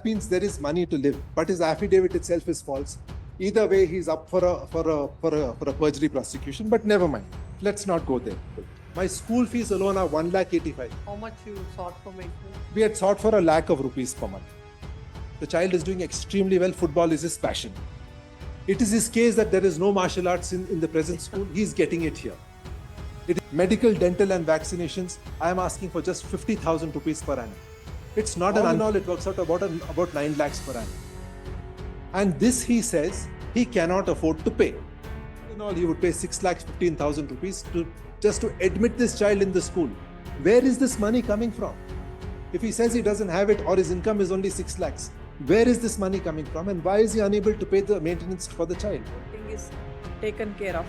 means there is money to live, but his affidavit itself is false. Either way, he's up for a perjury prosecution, but never mind. Let's not go there. My school fees alone are 1,85,000. How much you sought for maintenance? We had sought for 1 lakh of rupees per month. The child is doing extremely well. Football is his passion. It is his case that there is no martial arts in the present school. He's getting it here. It is medical, dental and vaccinations. I am asking for just 50,000 rupees per annum. It's not all in all, it works out about 9 lakhs per annum. And this he says he cannot afford to pay. In all, he would pay 6,15,000 rupees just to admit this child in the school. Where is this money coming from? If he says he doesn't have it or his income is only 6 lakhs, where is this money coming from and why is he unable to pay the maintenance for the child? Everything is taken care of.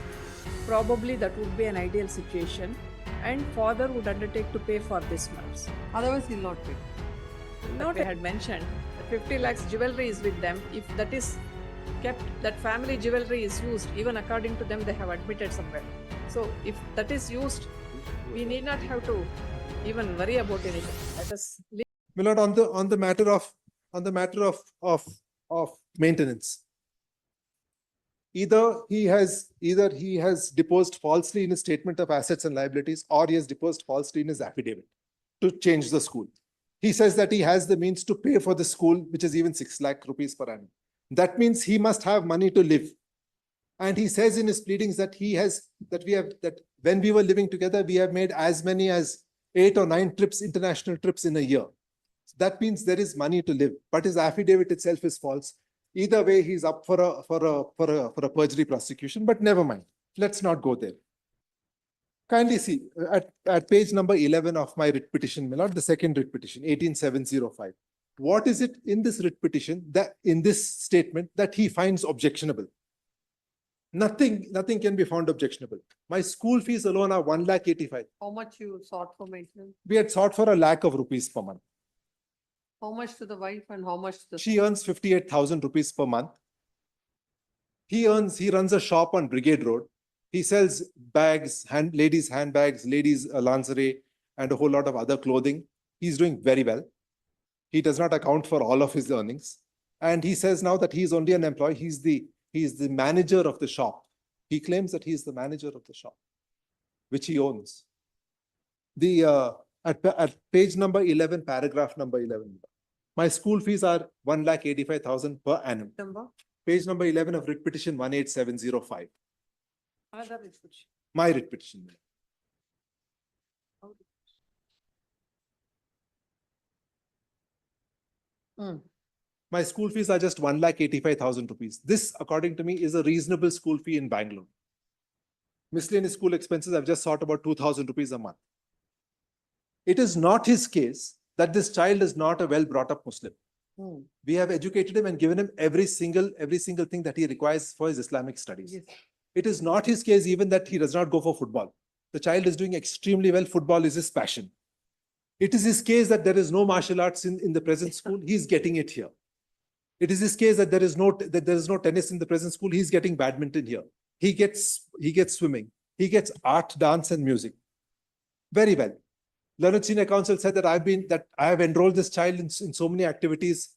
Probably that would be an ideal situation, and father would undertake to pay for this months. Otherwise, he'll not pay. Not I had mentioned, 50 lakhs jewelry is with them. If that is kept, that family jewelry is used, even according to them, they have admitted somewhere. So if that is used, we need not have to even worry about anything. Let us leave. My lord, on the matter of maintenance, either he has deposed falsely in his statement of assets and liabilities, or he has deposed falsely in his affidavit to change the school. He says that he has the means to pay for the school, which is even 6 lakh rupees per annum. That means he must have money to live. And he says in his pleadings that that when we were living together, we have made as many as 8 or 9 trips, international trips in a year. That means there is money to live, but his affidavit itself is false. Either way, he's up for a perjury prosecution, but never mind. Let's not go there. Kindly see at page number 11 of my writ petition, my lord, the second writ petition, 18705. What is it in this writ petition, that in this statement, that he finds objectionable? Nothing can be found objectionable. My school fees alone are 1,85,000. How much you sought for maintenance? We had sought for 1 lakh of rupees per month. How much to the wife and how much to the... She earns 58,000 rupees per month. He runs a shop on Brigade Road. He sells bags, ladies' handbags, ladies' lingerie, and a whole lot of other clothing. He's doing very well. He does not account for all of his earnings. And he says now that he's only an employee. He's the manager of the shop. He claims that he's the manager of the shop, which he owns. At page number 11, paragraph number 11, my school fees are 1,85,000 per annum. Number? Page number 11 of writ petition 18705. Another writ petition. My writ petition. My school fees are just 1,85,000 rupees. This, according to me, is a reasonable school fee in Bangalore. Miscellaneous school expenses, I've just sought about 2,000 rupees a month. It is not his case that this child is not a well-brought-up Muslim. We have educated him and given him every single thing that he requires for his Islamic studies. Yes. It is not his case even that he does not go for football. The child is doing extremely well. Football is his passion. It is his case that there is no martial arts in the present school. He's getting it here. It is his case that there is no tennis in the present school. He's getting badminton here. He gets swimming. He gets art, dance, and music. Very well. Learned Senior Counsel said that I have enrolled this child in so many activities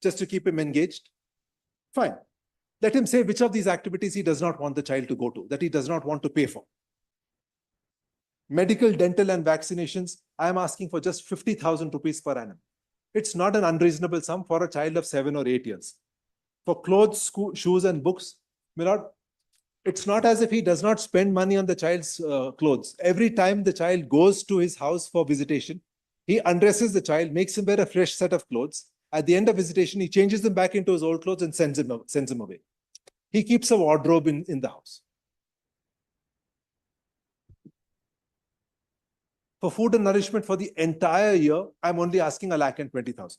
just to keep him engaged. Fine. Let him say which of these activities he does not want the child to go to, that he does not want to pay for. Medical, dental, and vaccinations, I am asking for just 50,000 rupees per annum. It's not an unreasonable sum for a child of 7 or 8 years. For clothes, shoes, and books, my lord, it's not as if he does not spend money on the child's clothes. Every time the child goes to his house for visitation, he undresses the child, makes him wear a fresh set of clothes. At the end of visitation, he changes them back into his old clothes and sends him away. He keeps a wardrobe in the house. For food and nourishment for the entire year, I'm only asking 1,20,000.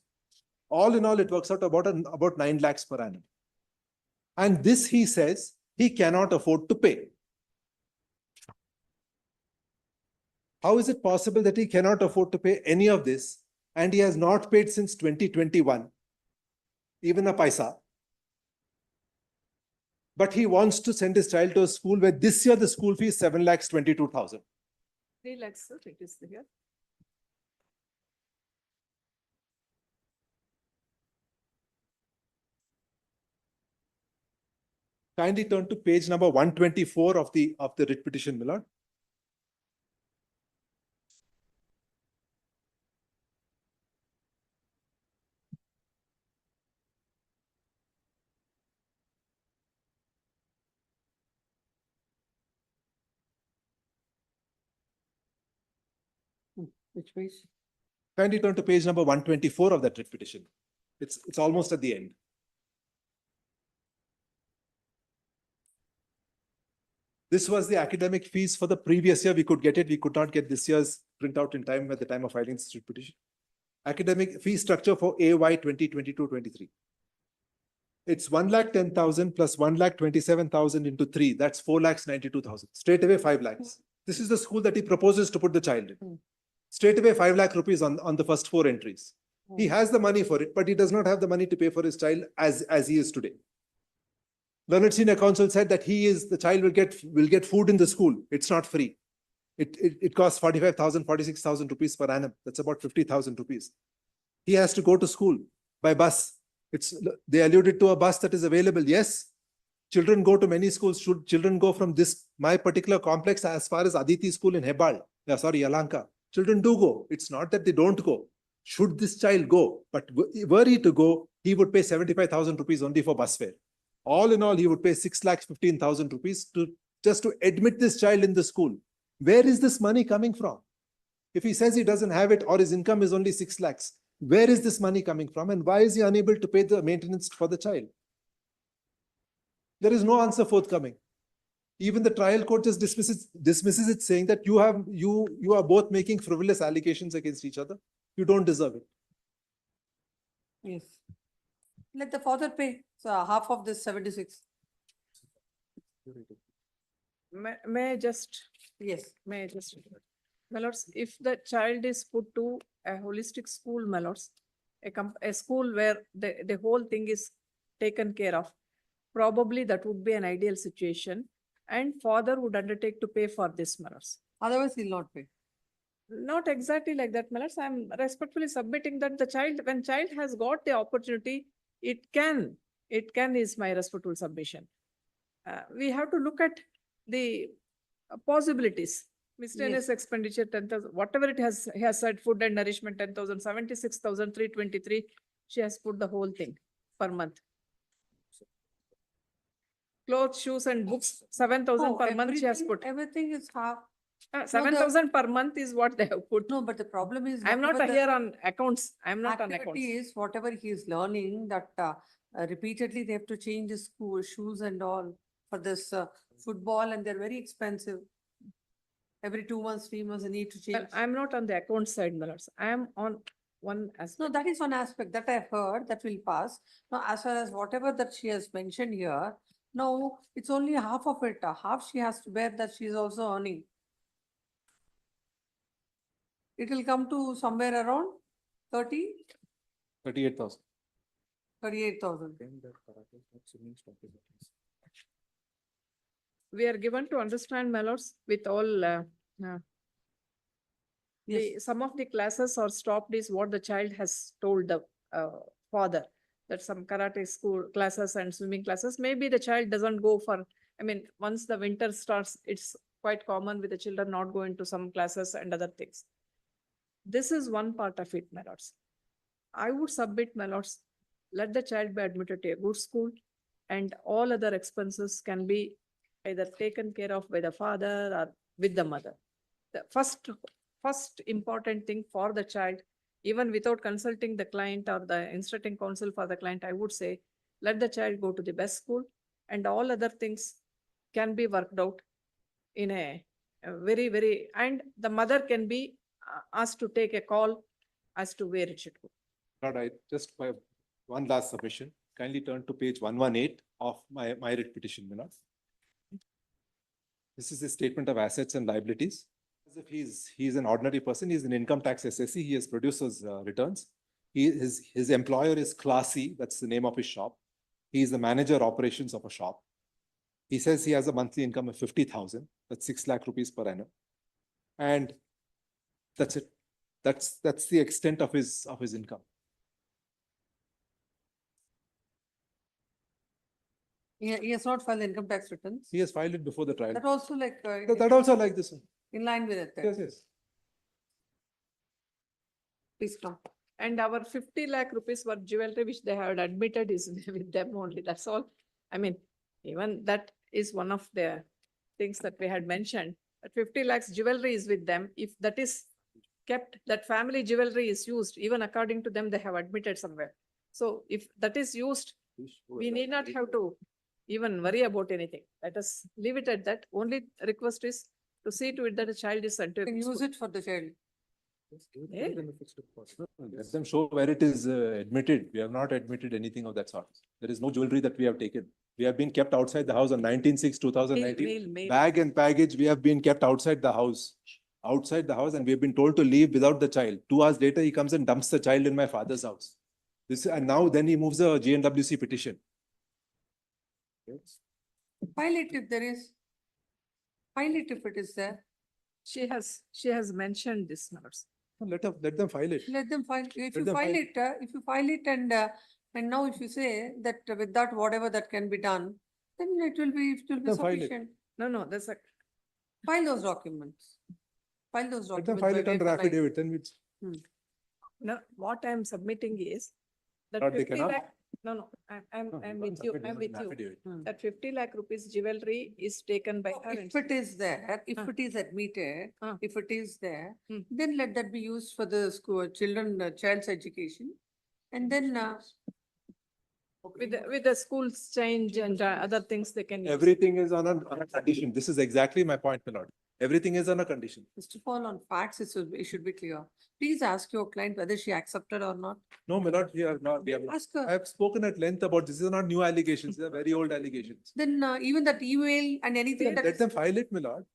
All in all, it works out about 9 lakhs per annum. And this, he says, he cannot afford to pay. How is it possible that he cannot afford to pay any of this, and he has not paid since 2021, even a paisa? But he wants to send his child to a school where this year the school fee is 7,22,000. 3 lakhs, sir, it is here. Kindly turn to page number 124 of the writ petition, my lord. Which page? Kindly turn to page number 124 of that writ petition. It's almost at the end. This was the academic fees for the previous year. We could get it. We could not get this year's printout in time at the time of filing this writ petition. Academic fee structure for AY 2022-23. It's 1,10,000 plus 1,27,000 into 3. That's 4,92,000. Straight away 5 lakhs. This is the school that he proposes to put the child in. Straight away 5 lakh rupees on the first 4 entries. He has the money for it, but he does not have the money to pay for his child as he is today. Learned Senior Counsel said that the child will get food in the school. It's not free. It costs 45,000, 46,000 rupees per annum. That's about 50,000 rupees. He has to go to school by bus. They alluded to a bus that is available. Yes, children go to many schools. Should children go from my particular complex as far as Aditi School in Hebal? Yalanka. Children do go. It's not that they don't go. Should this child go? But were he to go, he would pay 75,000 rupees only for bus fare. All in all, he would pay 6,15,000 rupees just to admit this child in the school. Where is this money coming from? If he says he doesn't have it or his income is only 6 lakhs, where is this money coming from and why is he unable to pay the maintenance for the child? There is no answer forthcoming. Even the trial court just dismisses it, saying that you are both making frivolous allegations against each other. You don't deserve it. Yes. Let the father pay. So half of this 76. May I just, Yes. my lords, if the child is put to a holistic school, my lords, a school where the whole thing is taken care of, probably that would be an ideal situation, and father would undertake to pay for this, my lords. Otherwise, he'll not pay. Not exactly like that, my lords. I'm respectfully submitting that when child has got the opportunity, it can is my respectful submission. We have to look at the possibilities. Miscellaneous expenditure 10,000, whatever he has said, food and nourishment 10,000, 76,323. She has put the whole thing per month. Clothes, shoes, and books 7,000 per month. She has put Everything is half. 7,000 per month is what they have put. No, but the problem is. I'm not whatever here on accounts. I'm not on accounts. activity is whatever he is learning that repeatedly they have to change his school shoes and all for this football, and they're very expensive. Every 2 months, 3 months, they need to change. Well, I'm not on the account side, my lords. I am on one aspect. No, that is one aspect that I heard that will pass. Now, as far as whatever that she has mentioned here, no, it's only half of it. Half she has to bear that she is also earning. It will come to somewhere around 38,000. 38,000. We are given to understand, my lords, with all Yes. some of the classes are stopped is what the child has told the father, that some karate school classes and swimming classes, maybe the child doesn't go for, once the winter starts, it's quite common with the children not going to some classes and other things. This is one part of it, my lords. I would submit, my lords, let the child be admitted to a good school and all other expenses can be either taken care of by the father or with the mother. The first important thing for the child, even without consulting the client or the instructing counsel for the client, I would say, let the child go to the best school and all other things can be worked out in a very, and the mother can be asked to take a call as to where it should go. Lord, just by one last submission, kindly turn to page 118 of my writ petition, my lord. This is a statement of assets and liabilities. As if he's an ordinary person, he's an income tax assessee, he has produced his returns. His employer is Classy, that's the name of his shop. He is the manager operations of a shop. He says he has a monthly income of 50,000, that's 6 lakh rupees per annum. And that's it. That's the extent of his income. He has not filed income tax returns. He has filed it before the trial. That also like, That also like this one. in line with it. Yes, yes. Please come. And our 50 lakh rupees for jewelry which they had admitted is with them only, that's all. I mean, even that is one of the things that we had mentioned, that 50 lakhs jewelry is with them. If that is kept, that family jewelry is used, even according to them, they have admitted somewhere. So if that is used, we need not have to even worry about anything. Let us leave it at that. Only request is to see to it that a child is sent to You a can use school. it for the child. Yeah. Let them show where it is admitted. We have not admitted anything of that sort. There is no jewelry that we have taken. We have been kept outside the house on 19/6/2019. Mail. Bag and baggage, we have been kept outside the house. Outside the house, and we have been told to leave without the child. 2 hours later, he comes and dumps the child in my father's house. And now then he moves a GNWC petition. File it if there is. File it if it is there. She has mentioned this nurse. Let them file it. Let them file, if Let you them file file. it, if you file it and now if you say that with that, whatever that can be done, then it will be them file it. sufficient. No, there's a, File those documents. File those Let them documents. file by it way under of a line. affidavit, then it's. no, what I'm submitting is that Not they 50 cannot. lakh, no, I'm with you, I'm with you. Hmm. That 50 lakh rupees jewelry is taken by her. and If it is there, if Ah. it is admitted, Ah. if it is there, Hmm. then let that be used for the school, children, child's education. And then, With the schools change and other things they can use. Everything is on a condition. This is exactly my point, my lord. Everything is on a condition. first of all, on facts, it should be clear. Please ask your client whether she accepted or not. No, my lord, we have not. We have not. Ask I her. have spoken at length about this. These are not new allegations. These are very old allegations. Then even that email and anything that Let is. them file it, my lord.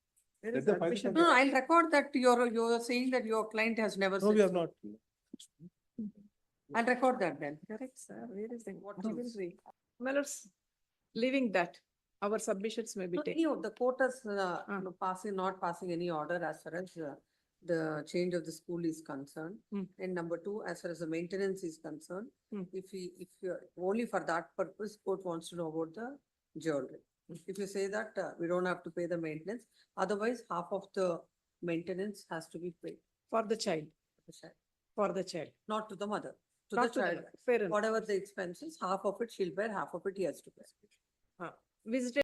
There Let is them file it admission. under- No, I'll record that you're saying that your client has never No, said. we have so. not. I'll record that then. Correct, sir. Where is the What jewelry? Well, it's leaving that, our submissions may be No, taken. the court is not passing any order as far as the change of the school is concerned. Hmm. And number two, as far as the maintenance is concerned, Hmm. if you're only for that purpose, court wants to know about the jewelry. If you say that we don't have to pay the maintenance, otherwise half of the maintenance has to be paid For the child, to the child, for the child. not to the mother, to the Not to the child. mother. Fair enough. Whatever the expenses, half of it she'll bear, half of it he has to pay. Visited